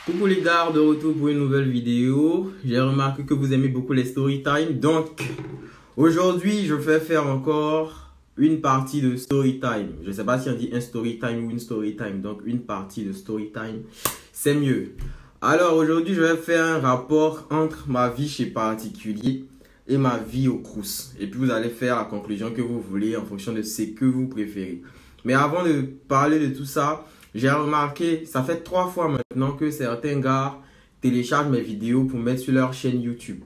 Coucou les gars, de retour pour une nouvelle vidéo. J'ai remarqué que vous aimez beaucoup les story time. Donc, aujourd'hui, je vais faire encore une partie de story time. Je ne sais pas si on dit un story time ou une story time. Donc, une partie de story time, c'est mieux. Alors, aujourd'hui, je vais faire un rapport entre ma vie chez particulier et ma vie au Crous. Et puis, vous allez faire la conclusion que vous voulez en fonction de ce que vous préférez. Mais avant de parler de tout ça, j'ai remarqué, ça fait 3 fois maintenant que certains gars téléchargent mes vidéos pour mettre sur leur chaîne YouTube.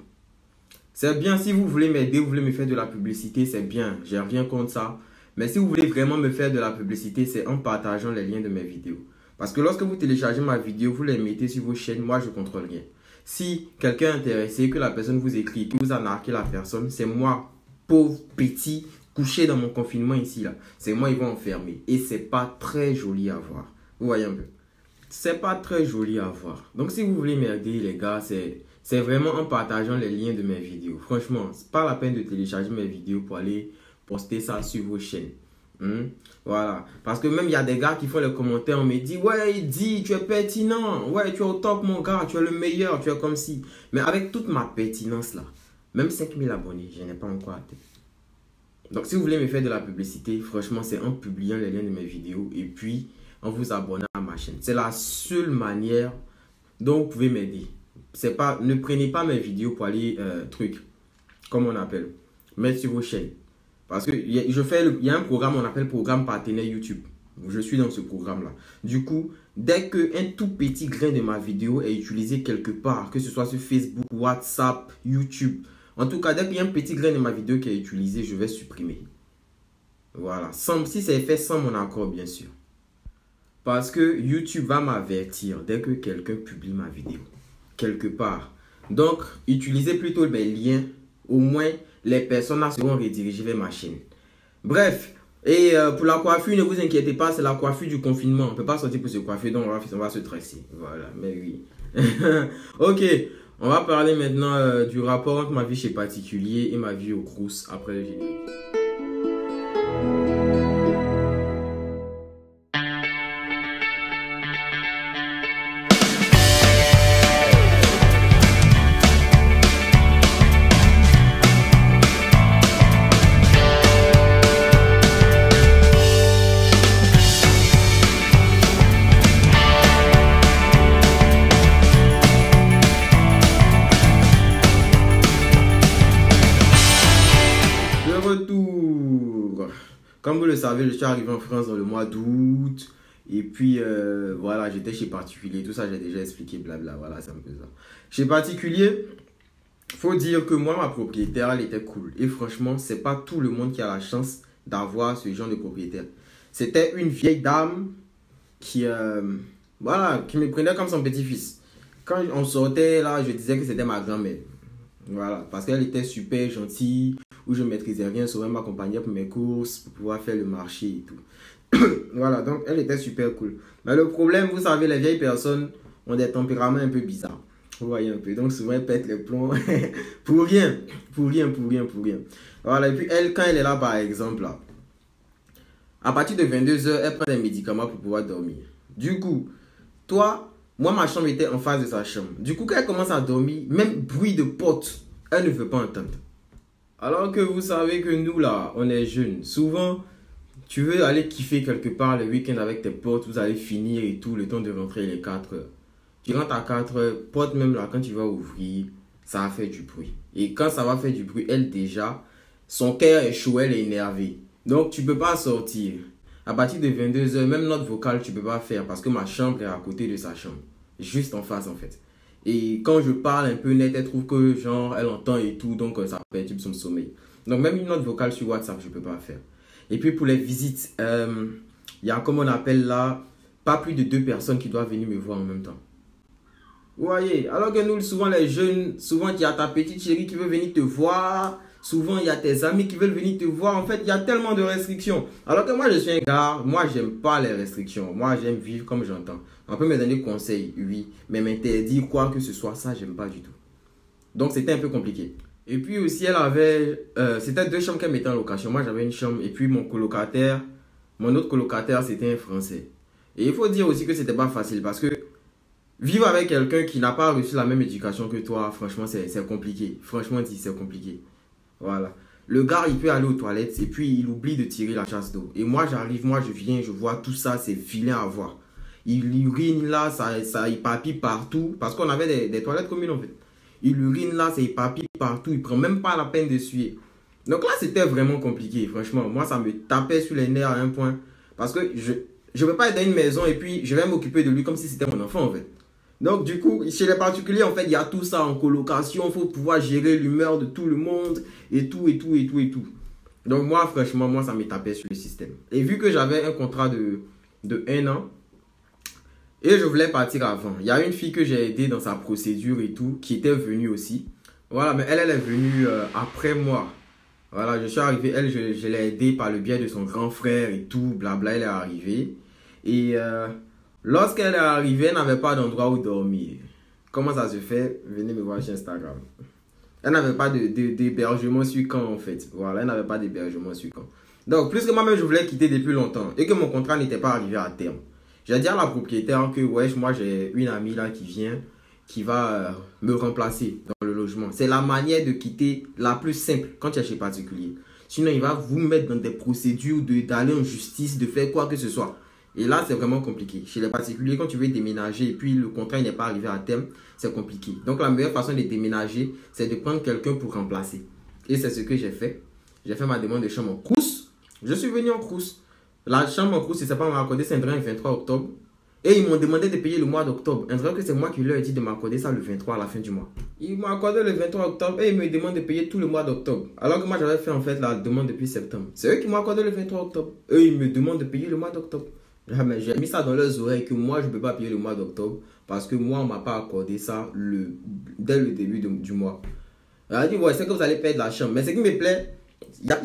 C'est bien si vous voulez m'aider, vous voulez me faire de la publicité, c'est bien, j'ai rien contre ça. Mais si vous voulez vraiment me faire de la publicité, c'est en partageant les liens de mes vidéos. Parce que lorsque vous téléchargez ma vidéo, vous les mettez sur vos chaînes, moi je ne contrôle rien. Si quelqu'un est intéressé, que la personne vous écrit, que vous arnaquez la personne, c'est moi, pauvre petit, couché dans mon confinement ici là. C'est moi, ils vont enfermer. Et c'est pas très joli à voir. Vous voyez un peu. C'est pas très joli à voir. Donc si vous voulez m'aider les gars, c'est vraiment en partageant les liens de mes vidéos. Franchement, c'est pas la peine de télécharger mes vidéos pour aller poster ça sur vos chaînes. Voilà. Parce que même il y a des gars qui font les commentaires, on me dit, ouais, dis, tu es pertinent. Ouais, tu es au top mon gars, tu es le meilleur, tu es comme si. Mais avec toute ma pertinence là, même 5000 abonnés, je n'ai pas encore atteint. Donc si vous voulez me faire de la publicité, franchement, c'est en publiant les liens de mes vidéos et puis en vous abonnant à ma chaîne. C'est la seule manière dont vous pouvez m'aider. C'est pas, ne prenez pas mes vidéos pour aller, comme on appelle, mettre sur vos chaînes. Parce que il y a un programme, on appelle programme partenaire YouTube. Je suis dans ce programme-là. Du coup, dès qu'un tout petit grain de ma vidéo est utilisé quelque part, que ce soit sur Facebook, WhatsApp, YouTube, en tout cas, dès qu'il y a un petit grain de ma vidéo qui est utilisé, je vais supprimer. Voilà. Si c'est fait sans mon accord, bien sûr. Parce que YouTube va m'avertir dès que quelqu'un publie ma vidéo. Quelque part. Donc, utilisez plutôt les liens. Au moins, les personnes seront redirigées vers ma chaîne. Bref. Et pour la coiffure, ne vous inquiétez pas, c'est la coiffure du confinement. On ne peut pas sortir pour se coiffer, donc on va se tresser. Voilà, mais oui. Ok. On va parler maintenant du rapport entre ma vie chez particulier et ma vie au Crous après le générique. Comme vous le savez, je suis arrivé en France dans le mois d'août. Et puis, voilà, j'étais chez particulier. Tout ça, j'ai déjà expliqué, blabla. Voilà, c'est un peu ça. Chez particulier, faut dire que moi, ma propriétaire, elle était cool. Et franchement, c'est pas tout le monde qui a la chance d'avoir ce genre de propriétaire. C'était une vieille dame qui, voilà, qui me prenait comme son petit-fils. Quand on sortait, là, je disais que c'était ma grand-mère. Voilà, parce qu'elle était super gentille, où je ne maîtrisais rien, souvent elle m'accompagnait pour mes courses, pour pouvoir faire le marché et tout. Voilà, donc elle était super cool. Mais le problème, vous savez, les vieilles personnes ont des tempéraments un peu bizarres. Vous voyez un peu, donc souvent elles pètent les plombs pour rien. Voilà, et puis elle, quand elle est là par exemple, là, à partir de 22 h, elle prend des médicaments pour pouvoir dormir. Du coup, moi, ma chambre était en face de sa chambre. Du coup, quand elle commence à dormir, même bruit de porte, elle ne veut pas entendre. Alors que vous savez que nous, là, on est jeunes. Souvent, tu veux aller kiffer quelque part le week-end avec tes potes, vous allez finir et tout, le temps de rentrer les 4 heures. Tu rentres à 4 heures, pote même là, quand tu vas ouvrir, ça va faire du bruit. Et quand ça va faire du bruit, elle déjà, son cœur est chaud, elle est énervée. Donc, tu ne peux pas sortir. À partir de 22 h, même notre vocale, tu ne peux pas faire parce que ma chambre est à côté de sa chambre. Juste en face en fait. Et quand je parle un peu net, elle trouve que genre elle entend et tout, donc ça perturbe son sommeil. Donc même une note vocale sur WhatsApp, je ne peux pas faire. Et puis pour les visites, il y a comme on appelle là, pas plus de 2 personnes qui doivent venir me voir en même temps. Vous voyez, alors que nous souvent les jeunes, souvent il y a ta petite chérie qui veut venir te voir. Souvent, il y a tes amis qui veulent venir te voir. En fait, il y a tellement de restrictions. Alors que moi, je suis un gars, moi, j'aime pas les restrictions. Moi, j'aime vivre comme j'entends. On peut me donner conseils, oui. Mais m'interdire quoi que ce soit, ça, j'aime pas du tout. Donc, c'était un peu compliqué. Et puis aussi, elle avait... c'était 2 chambres qu'elle mettait en location. Moi, j'avais une chambre. Et puis, mon autre colocataire, c'était un Français. Et il faut dire aussi que c'était pas facile parce que vivre avec quelqu'un qui n'a pas reçu la même éducation que toi, franchement, c'est compliqué. Franchement, c'est compliqué. Voilà. Le gars, il peut aller aux toilettes et puis il oublie de tirer la chasse d'eau. Et moi, j'arrive, moi, je viens, je vois tout ça, c'est vilain à voir. Il urine là, ça éparpille partout. Parce qu'on avait des toilettes communes en fait. Il urine là, ça éparpille partout. Il prend même pas la peine de suer. Donc là, c'était vraiment compliqué, franchement. Moi, ça me tapait sur les nerfs à un point. Parce que je ne vais pas être dans une maison et puis je vais m'occuper de lui comme si c'était mon enfant en fait. Donc du coup, chez les particuliers, en fait, il y a tout ça en colocation. Il faut pouvoir gérer l'humeur de tout le monde et tout, et tout, et tout, et tout. Donc moi, franchement, moi, ça me tapait sur le système. Et vu que j'avais un contrat de 1 an, et je voulais partir avant. Il y a une fille que j'ai aidée dans sa procédure et tout, qui était venue aussi. Voilà, mais elle est venue après moi. Voilà, je suis arrivé, elle, je l'ai aidée par le biais de son grand frère et tout, blabla, elle est arrivée. Et lorsqu'elle est arrivée, elle n'avait pas d'endroit où dormir. Comment ça se fait? Venez me voir sur Instagram. Elle n'avait pas d'hébergement sur camp en fait. Voilà, elle n'avait pas d'hébergement sur camp. Donc, plus que moi-même, je voulais quitter depuis longtemps et que mon contrat n'était pas arrivé à terme. J'ai dit à la propriétaire que, ouais, moi j'ai une amie là qui vient, qui va me remplacer dans le logement. C'est la manière de quitter la plus simple quand tu es chez particulier. Sinon, il va vous mettre dans des procédures d'aller en justice, de faire quoi que ce soit. Et là, c'est vraiment compliqué. Chez les particuliers, quand tu veux déménager et puis le contrat n'est pas arrivé à terme, c'est compliqué. Donc, la meilleure façon de déménager, c'est de prendre quelqu'un pour remplacer. Et c'est ce que j'ai fait. J'ai fait ma demande de chambre en Crous. Je suis venu en Crous. La chambre en Crous, si c'est pas m'accorder, c'est un 23 octobre. Et ils m'ont demandé de payer le mois d'octobre. Un que c'est moi qui leur ai dit de m'accorder ça le 23 à la fin du mois. Ils m'ont accordé le 23 octobre et ils me demandent de payer tout le mois d'octobre. Alors que moi, j'avais fait en fait la demande depuis septembre. C'est eux qui m'ont accordé le 23 octobre. Eux, ils me demandent de payer le mois d'octobre. J'ai mis ça dans leurs oreilles que moi, je ne peux pas payer le mois d'octobre parce que moi, on ne m'a pas accordé ça dès le début du mois. Elle a dit, ouais, c'est que vous allez payer de la chambre. Mais ce qui me plaît,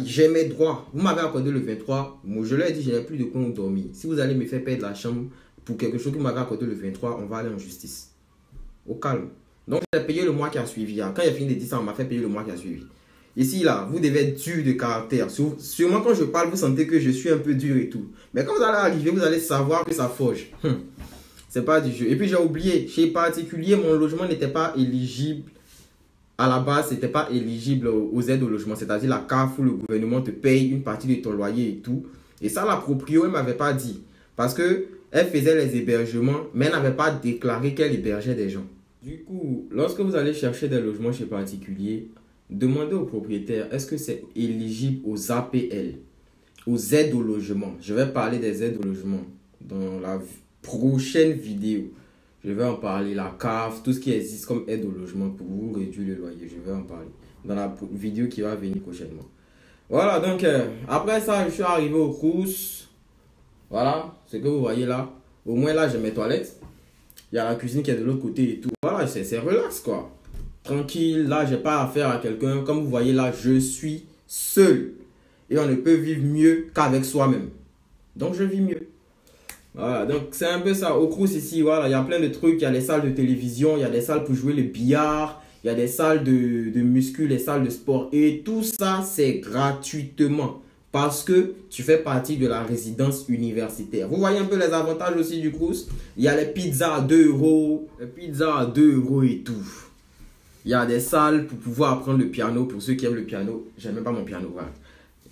j'ai mes droits. Vous m'avez accordé le 23. Moi, je leur ai dit, je n'ai plus de quoi dormir. Si vous allez me faire payer de la chambre pour quelque chose que vous m'avez accordé le 23, on va aller en justice. Au calme. Donc, j'ai payé le mois qui a suivi. Quand il a fini de dire ça, on m'a fait payer le mois qui a suivi. Ici, là, vous devez être dur de caractère. Sûrement, quand je parle, vous sentez que je suis un peu dur et tout. Mais quand vous allez arriver, vous allez savoir que ça forge. C'est pas du jeu. Et puis, j'ai oublié. Chez particulier, mon logement n'était pas éligible. À la base, c'était pas éligible aux aides au logement. C'est-à-dire la CAF où le gouvernement te paye une partie de ton loyer et tout. Et ça, la proprio, elle m'avait pas dit. Parce que elle faisait les hébergements, mais elle n'avait pas déclaré qu'elle hébergeait des gens. Du coup, lorsque vous allez chercher des logements chez particuliers, demandez au propriétaire, est-ce que c'est éligible aux APL, aux aides au logement. Je vais parler des aides au logement dans la prochaine vidéo. Je vais en parler, la CAF, tout ce qui existe comme aide au logement pour vous réduire le loyer. Je vais en parler dans la vidéo qui va venir prochainement. Voilà, donc après ça, je suis arrivé au Crous. Voilà, ce que vous voyez là. Au moins là, j'ai mes toilettes. Il y a la cuisine qui est de l'autre côté et tout. Voilà, c'est relax quoi. Tranquille, là, j'ai pas affaire à quelqu'un. Comme vous voyez là, je suis seul. Et on ne peut vivre mieux qu'avec soi-même. Donc, je vis mieux. Voilà, donc c'est un peu ça. Au Crous ici, voilà, il y a plein de trucs. Il y a des salles de télévision, il y a des salles pour jouer le billard, il y a des salles de muscu, les salles de sport. Et tout ça, c'est gratuitement. Parce que tu fais partie de la résidence universitaire. Vous voyez un peu les avantages aussi du Crous. Il y a les pizzas à 2 €. Les pizzas à 2 € et tout. Il y a des salles pour pouvoir apprendre le piano. Pour ceux qui aiment le piano. J'aime même pas mon piano. Voilà.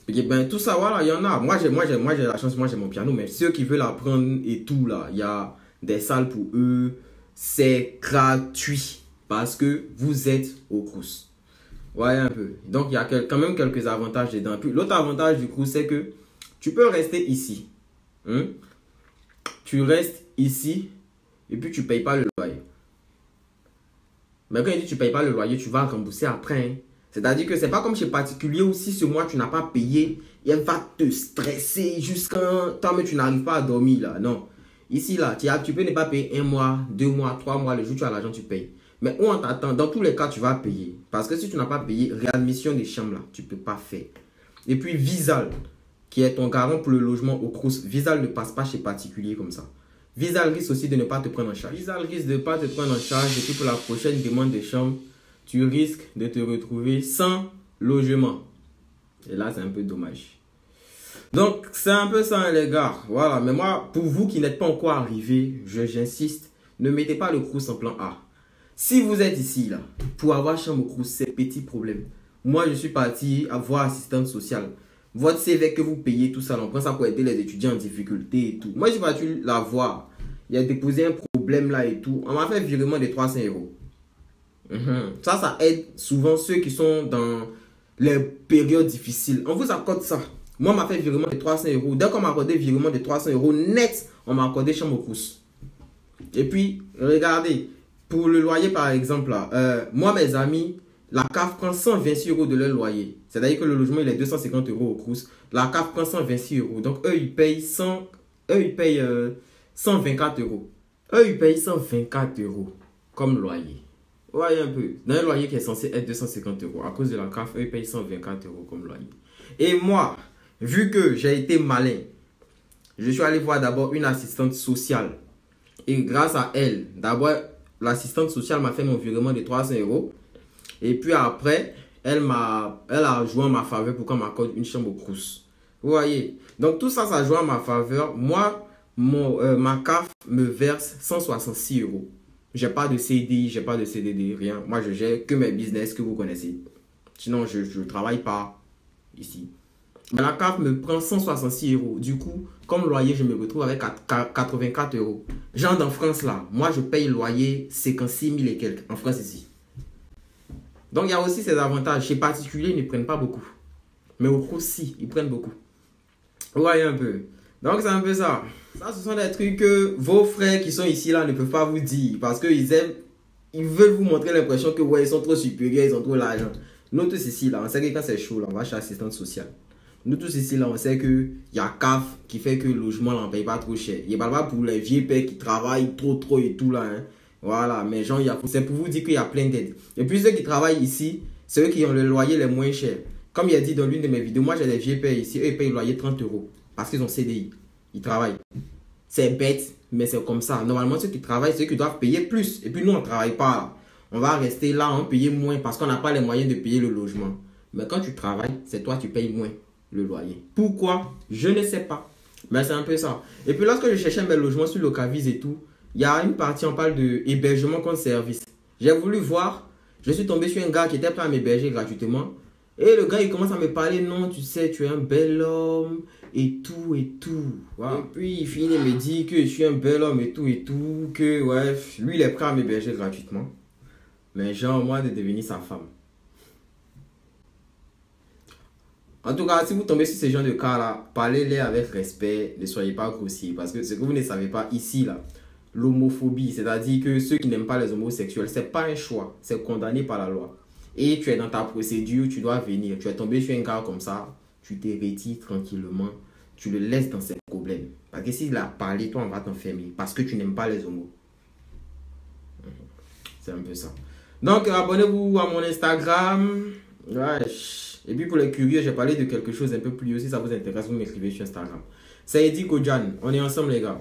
Et ben, tout ça, voilà, il y en a. Moi, j'ai la chance, moi, j'ai mon piano. Mais ceux qui veulent apprendre et tout, là, il y a des salles pour eux. C'est gratuit. Parce que vous êtes au Crous. Ouais, un peu. Donc, il y a quand même quelques avantages dedans. Puis, l'autre avantage du coup, c'est que tu peux rester ici. Tu restes ici et puis tu ne payes pas le loyer. Mais quand il dit tu ne payes pas le loyer, tu vas rembourser après. C'est-à-dire que ce n'est pas comme chez particulier où si ce mois tu n'as pas payé, elle va te stresser jusqu'à temps que tu n'arrives pas à dormir là. Non. Ici, là, tu peux ne pas payer 1 mois, 2 mois, 3 mois. Le jour où tu as l'argent, tu payes. Mais où on t'attend, dans tous les cas, tu vas payer. Parce que si tu n'as pas payé, réadmission des chambres, là, tu ne peux pas faire. Et puis, Visal, qui est ton garant pour le logement au Crous, Visal ne passe pas chez particulier comme ça. Visal risque aussi de ne pas te prendre en charge. Visal risque de ne pas te prendre en charge. Et puis, pour la prochaine demande de chambre, tu risques de te retrouver sans logement. Et là, c'est un peu dommage. Donc, c'est un peu ça, les gars. Voilà. Mais moi, pour vous qui n'êtes pas encore arrivés, j'insiste. Ne mettez pas le Crous en plan A. Si vous êtes ici, là, pour avoir chambre au Crous, c'est petit problème. Moi, je suis parti à voir assistante sociale. Votre CV que vous payez, tout ça, on prend ça pour aider les étudiants en difficulté et tout. Moi, je suis parti la voir. Il a déposé un problème là et tout. On m'a fait virement de 300 euros. Ça aide souvent ceux qui sont dans les périodes difficiles. On vous accorde ça. Moi, on m'a fait virement de 300 euros. Dès qu'on m'a accordé virement de 300 euros net, on m'a accordé chambre au Crous. Et puis, regardez, pour le loyer par exemple, là, moi, mes amis, la CAF prend 126 euros de leur loyer. C'est-à-dire que le logement, il est 250 euros au Crous. La CAF prend 126 euros. Donc, eux, ils payent 124 euros. Eux, ils payent 124 euros comme loyer. Voyez un peu. Dans un loyer qui est censé être 250 euros, à cause de la CAF, eux, ils payent 124 euros comme loyer. Et moi, vu que j'ai été malin, je suis allé voir d'abord une assistante sociale. Et grâce à elle, d'abord, l'assistante sociale m'a fait mon virement de 300 euros. Et puis après, elle a joué en ma faveur pour qu'on m'accorde une chambre au Crous. Vous voyez? Donc tout ça, ça joue en ma faveur. Moi, ma CAF me verse 166 euros. J'ai pas de CDI, j'ai pas de CDD, rien. Moi, je gère que mes business que vous connaissez. Sinon, je ne travaille pas ici. Mais la CAF me prend 166 euros. Du coup, comme loyer, je me retrouve avec 84 euros. Genre en France, là, moi, je paye loyer 56 000 et quelques en France ici. Donc, il y a aussi ces avantages. Chez particuliers, ils ne prennent pas beaucoup. Mais au Crous, si, ils prennent beaucoup. Vous voyez un peu. Donc, c'est un peu ça. Ça, ce sont des trucs que vos frères qui sont ici, là, ne peuvent pas vous dire. Parce qu'ils aiment, ils veulent vous montrer l'impression que, ouais, ils sont trop supérieurs, ils ont trop l'argent. Nous tous ici, là, on sait que quand c'est chaud, là, on va chez assistante sociale. Nous tous ici, là, on sait qu'il y a CAF qui fait que le logement, là, on ne paye pas trop cher. Il n'y a pas pour les vieux pères qui travaillent trop et tout, là, hein. Voilà, mais genre, c'est pour vous dire qu'il y a plein d'aides. Et puis ceux qui travaillent ici, c'est eux qui ont le loyer les moins chers. Comme il a dit dans l'une de mes vidéos, moi j'ai des vieux pères ici, eux ils payent le loyer 30 euros. Parce qu'ils ont CDI. Ils travaillent. C'est bête, mais c'est comme ça. Normalement, ceux qui travaillent, c'est ceux qui doivent payer plus. Et puis nous, on ne travaille pas là. On va rester là, on paye moins parce qu'on n'a pas les moyens de payer le logement. Mais quand tu travailles, c'est toi qui payes moins le loyer. Pourquoi? Je ne sais pas. Mais c'est un peu ça. Et puis lorsque je cherchais mes logements sur Locaviz et tout, il y a une partie, on parle de hébergement contre service. J'ai voulu voir, je suis tombé sur un gars qui était prêt à m'héberger gratuitement. Et le gars, il commence à me parler, non, tu sais, tu es un bel homme, et tout, et tout. Wow. Et puis, il finit de me dire que je suis un bel homme, et tout, que, ouais, lui, il est prêt à m'héberger gratuitement. Mais genre, moi, de devenir sa femme. En tout cas, si vous tombez sur ce genre de cas-là, parlez-les avec respect, ne soyez pas grossier. Parce que ce que vous ne savez pas ici, là, l'homophobie, c'est-à-dire que ceux qui n'aiment pas les homosexuels, c'est pas un choix, c'est condamné par la loi. Et tu es dans ta procédure, tu dois venir. Tu es tombé sur un gars comme ça, tu te retires tranquillement, tu le laisses dans ses problèmes. Parce que s'il a parlé, toi, on va t'enfermer. Parce que tu n'aimes pas les homos. C'est un peu ça. Donc, abonnez-vous à mon Instagram. Ouais. Et puis, pour les curieux, j'ai parlé de quelque chose un peu plus. Si ça vous intéresse, vous m'écrivez sur Instagram. C'est Eddie Kodjan. On est ensemble, les gars.